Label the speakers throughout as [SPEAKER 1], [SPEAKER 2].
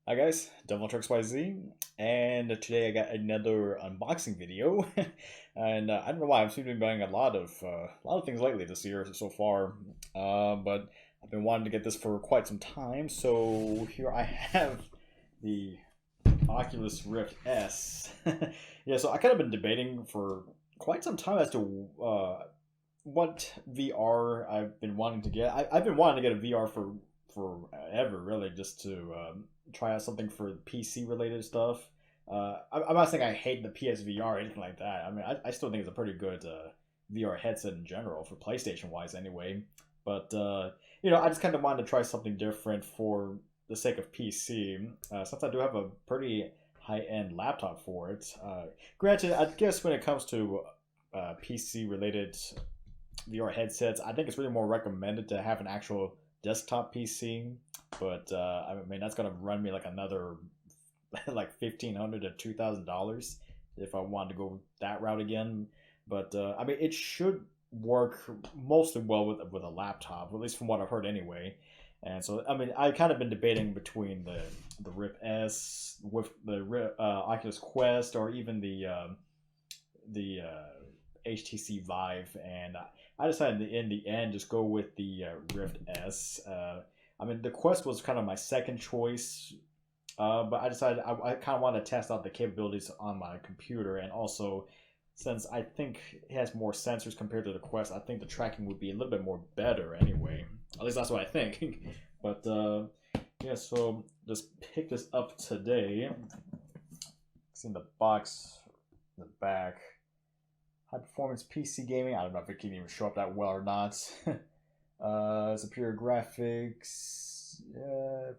[SPEAKER 1] Hi guys, DevilHunterXYZ, and today I got another unboxing video, and I don't know why I've been buying a lot of things lately this year so far, but I've been wanting to get this for quite some time. So here I have the Oculus Rift S. Yeah, so I kind of been debating for quite some time as to what VR I've been wanting to get. I've been wanting to get a VR for forever, really, just to try out something for PC related stuff. I'm not saying I hate the PSVR or anything like that. I mean, I still think it's a pretty good VR headset in general for PlayStation wise, anyway. But I just kind of wanted to try something different for the sake of PC, since I do have a pretty high end laptop for it. Granted, I guess when it comes to PC related VR headsets, I think it's really more recommended to have an actual desktop PC. But I mean, that's gonna run me like another like $1,500 to $2,000 if I wanted to go that route again. But I mean, it should work mostly well with a laptop, at least from what I've heard anyway. And so, I mean, I kind of been debating between the Rift S with the Oculus Quest, or even the HTC Vive, and I decided in the end just go with the Rift S. I mean, the Quest was kind of my second choice, but I decided I kind of want to test out the capabilities on my computer, and also since I think it has more sensors compared to the Quest, I think the tracking would be a little bit more better anyway. At least that's what I think. But yeah, so just pick this up today. It's in the box, in the back. High performance PC gaming. I don't know if it can even show up that well or not. Superior graphics,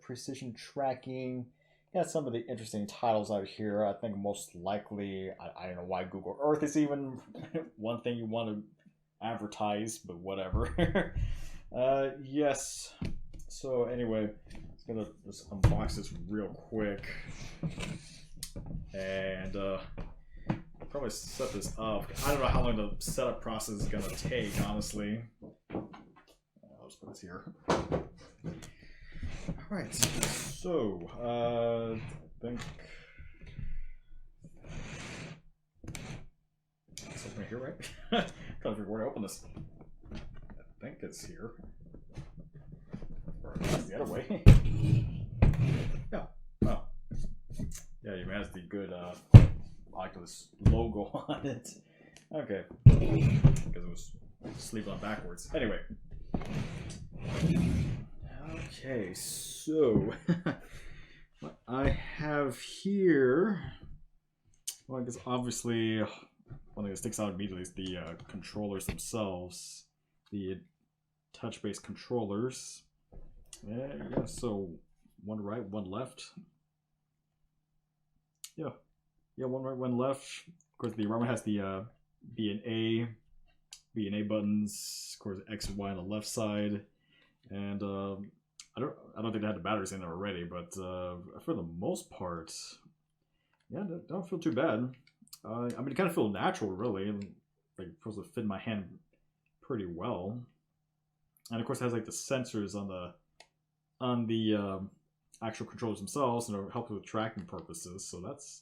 [SPEAKER 1] precision tracking. Got some of the interesting titles out here. I think most likely, I don't know why Google Earth is even one thing you want to advertise, but whatever. Yes. So anyway, I'm gonna just unbox this real quick, and probably set this up. I don't know how long the setup process is gonna take, honestly. I'll just put this here. Alright, so I think it's open here, right? Trying to figure where to open this. I think it's here. Or it's the other way. Yeah. Oh. Yeah, it has the good Oculus logo on it. Okay. Because it was sleeved on backwards. Anyway. Okay, so what I have here, well, I guess obviously one thing that sticks out immediately is the controllers themselves, the touch-based controllers. Yeah, so one right, one left. Yeah, one right, one left. Of course, the Roman has the B and A buttons. Of course, X and Y on the left side, and I don't think they had the batteries in there already, but for the most part, yeah, don't feel too bad. I mean, it kind of feels natural, really. Like, it's supposed to fit in my hand pretty well. And of course, it has like the sensors on the actual controllers themselves, and it'll help with tracking purposes. So that's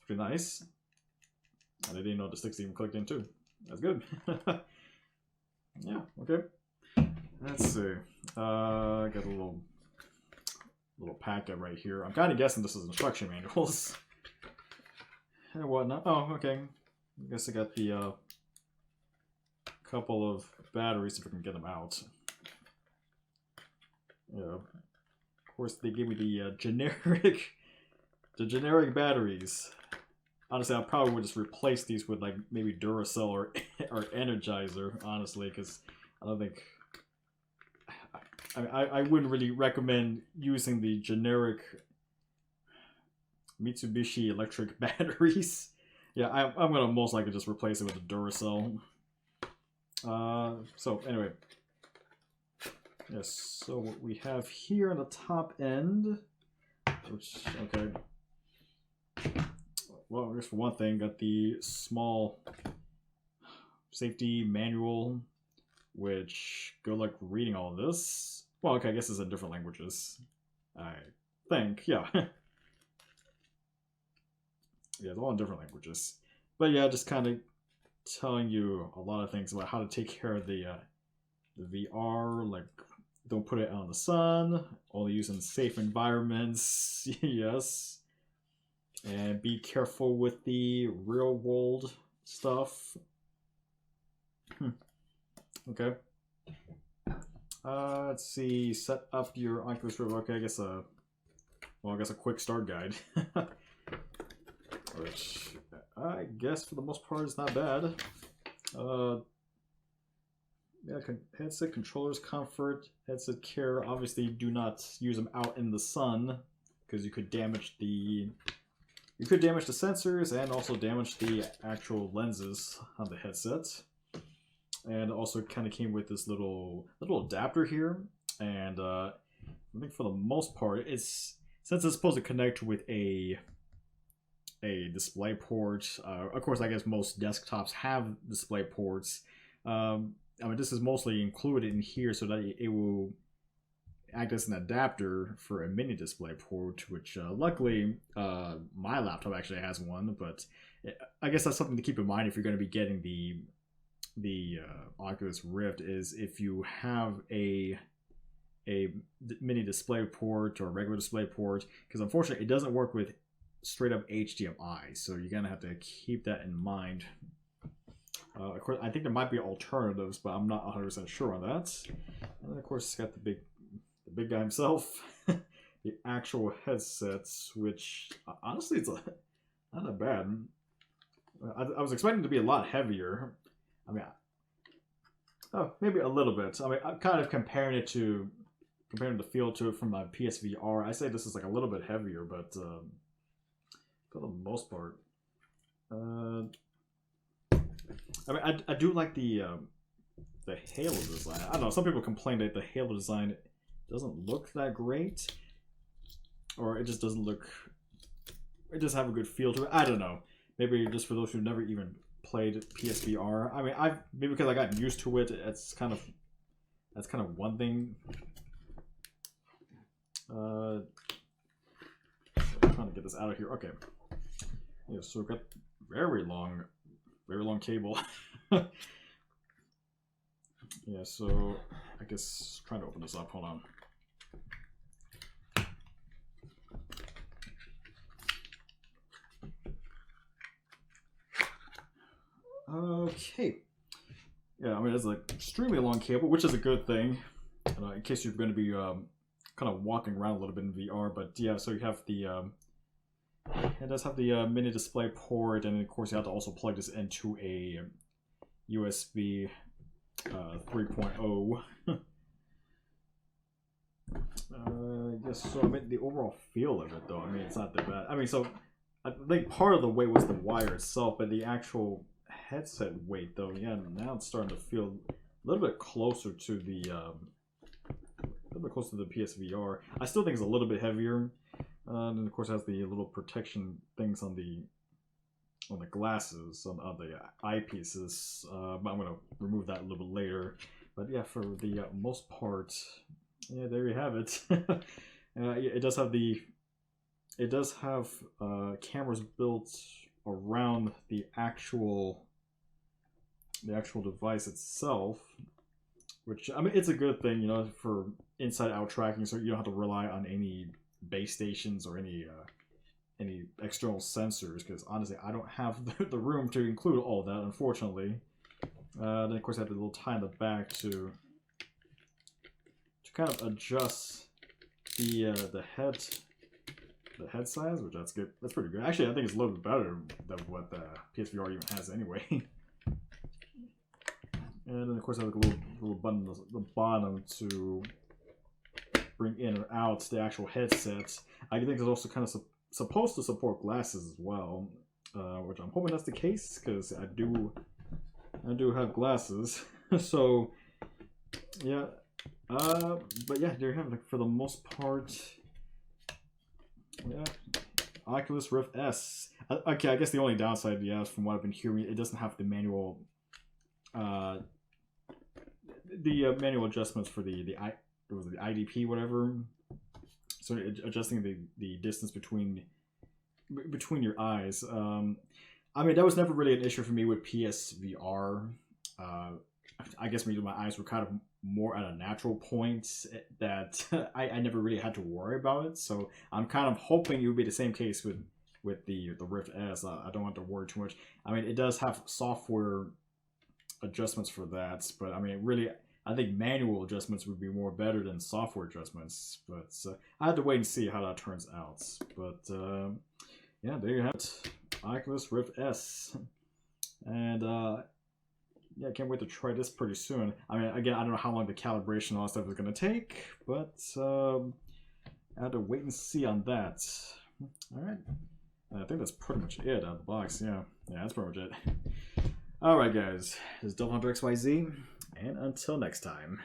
[SPEAKER 1] pretty nice. And I didn't know the sticks even clicked in too. That's good. Yeah. Okay. Let's see. I got a little packet right here. I'm kind of guessing this is instruction manuals and whatnot. Oh, okay. I guess I got the couple of batteries if I can get them out. Yeah. Of course, they gave me the generic batteries. Honestly, I probably would just replace these with like maybe Duracell or Energizer. Honestly, because I don't think. I wouldn't really recommend using the generic Mitsubishi electric batteries. Yeah, I'm gonna most likely just replace it with the Duracell. So anyway, yes. So what we have here on the top end, which okay. Well, I guess for one thing, got the small safety manual, which good luck reading all of this. Well, okay, I guess it's in different languages. Alright. think. Yeah. Yeah, it's all in different languages. But yeah, just kind of telling you a lot of things about how to take care of the VR. Like, don't put it out in the sun. Only use in safe environments. Yes. And be careful with the real world stuff. Okay. Let's see. Set up your Oculus Rift. Okay, I guess a quick start guide, which I guess for the most part is not bad. Yeah, headset controllers, comfort, headset care. Obviously, do not use them out in the sun because you could damage the sensors and also damage the actual lenses on the headset. And also kind of came with this little adapter here, and I think for the most part, since it's supposed to connect with a display port. Of course, I guess most desktops have display ports. I mean, this is mostly included in here so that it will act as an adapter for a mini display port, which luckily my laptop actually has one. But I guess that's something to keep in mind if you're going to be getting the Oculus Rift, is if you have a mini display port or regular display port, because unfortunately it doesn't work with straight up HDMI, so you're gonna have to keep that in mind. Of course, I think there might be alternatives, but I'm not 100% sure on that. And then of course it's got the big guy himself, the actual headsets, which honestly it's not that bad. I was expecting it to be a lot heavier. I mean, maybe a little bit. I mean, I'm kind of comparing the feel to it from my PSVR. I say this is like a little bit heavier, but for the most part, I mean, I do like the Halo design. I don't know. Some people complain that the Halo design doesn't look that great, or it just doesn't look. It doesn't have a good feel to it. I don't know. Maybe just for those who never even played PSVR. I mean, maybe because I got used to it. That's kind of one thing. I'm trying to get this out of here. Okay. Yeah, so we've got very long cable. Yeah, so I guess trying to open this up. Hold on. Okay. Yeah, I mean, it's like extremely long cable, which is a good thing, in case you're going to be kind of walking around a little bit in VR. But yeah, so you have the it does have the mini display port, and of course you have to also plug this into a USB 3.0. I guess so. I mean, the overall feel of it, though, I mean, it's not that bad. I mean, so I think part of the weight was the wire itself, but the actual headset weight, though, yeah, now it's starting to feel a little bit closer to the PSVR. I still think it's a little bit heavier. And of course, it has the little protection things on the glasses, on the eyepieces. But I'm gonna remove that a little bit later. But yeah, for the most part, yeah, there you have it. It does have cameras built around the actual device itself, which, I mean, it's a good thing, for inside-out tracking, so you don't have to rely on any base stations or any external sensors, because honestly, I don't have the room to include all that, unfortunately. Then of course I have the little tie in the back to kind of adjust the head size, which that's good. That's pretty good. Actually, I think it's a little bit better than what the PSVR even has anyway. And then of course I have a little button at the bottom to bring in or out the actual headset. I think it's also kind of supposed to support glasses as well, which I'm hoping that's the case, because I do have glasses. So yeah, but yeah, there you have it. For the most part, yeah, Oculus Rift S. Okay, I guess the only downside, yeah, from what I've been hearing, it doesn't have the manual manual adjustments for the IDP, whatever. So adjusting the distance between your eyes. I mean, that was never really an issue for me with PSVR. I guess maybe my eyes were kind of more at a natural point that I never really had to worry about it. So I'm kind of hoping it would be the same case with the Rift S. I don't want to worry too much. I mean, it does have software adjustments for that, but I mean, really, I think manual adjustments would be more better than software adjustments. But I have to wait and see how that turns out. But yeah, there you have it, Oculus Rift S, and yeah, I can't wait to try this pretty soon. I mean, again, I don't know how long the calibration and all that stuff is going to take, but I have to wait and see on that. All right. I think that's pretty much it out of the box. Yeah, that's pretty much it. All right, guys. This is DevilHunterXYZ, and until next time.